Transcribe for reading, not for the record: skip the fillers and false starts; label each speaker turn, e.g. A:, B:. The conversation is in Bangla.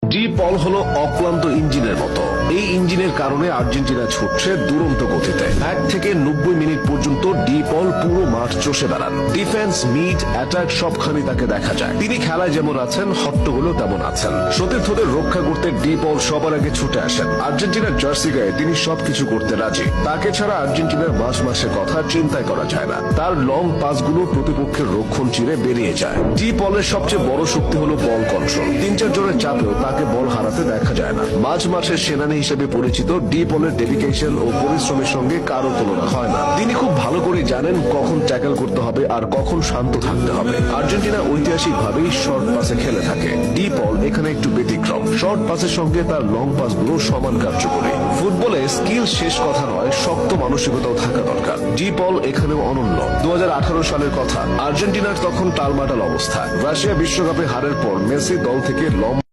A: ডি পল হলো অক্লান্ত ইঞ্জিনের মতো। এই ইঞ্জিনের কারণে আর্জেন্টিনা ছুটছে দুরন্ত গতিতে। 1 থেকে 90 মিনিট পর্যন্ত ডি পল পুরো মাঠ চষে বেড়ান। ডিফেন্স, মিড, অ্যাটাক সবখানে তাকে দেখা যায়। তিনি খেলায় যেমন আছেন, হট্টগোলেও তেমন আছেন। সতীর্থদের রক্ষা করতে ডি পল সবার আগে ছুটে আসেন। আর্জেন্টিনার জার্সি গায়ে তিনি সবকিছু করতে রাজি। তাকে ছাড়া আর্জেন্টিনার মাসের কথা চিন্তাই করা যায় না। তার লং পাসগুলো প্রতিপক্ষের রক্ষণ চিরে বেরিয়ে যায়। ডি পলের সবচেয়ে বড় শক্তি হলো বল কন্ট্রোল। 3-4 জনের চাপেও তাকে বল হারাতে দেখা যায় না। মাঝের সেনানী হিসেবে পরিচিত ডি পলের ডেডিকেশন ও পরিশ্রমের সঙ্গে কারো তুলনা হয় না। তিনি খুব ভালো করে জানেন কখন ট্যাকল করতে হবে আর কখন শান্ত থাকতে হবে। আর্জেন্টিনা ঐতিহাসিকভাবেই শর্ট পাসে খেলে থাকে। ডি পল এখানে একটু ব্যতিক্রম। শর্ট পাসের সঙ্গে তার লং পাসগুলো সমান কার্যকরী। ফুটবলে স্কিল শেষ কথা নয়, শক্ত মানসিকতাও থাকা দরকার। ডি পল এখানেও অনন্য। 2018 সালের কথা। আর্জেন্টিনার তখন টালমাটাল অবস্থা। রাশিয়া বিশ্বকাপে হারের পর মেসি দল থেকে লম্বা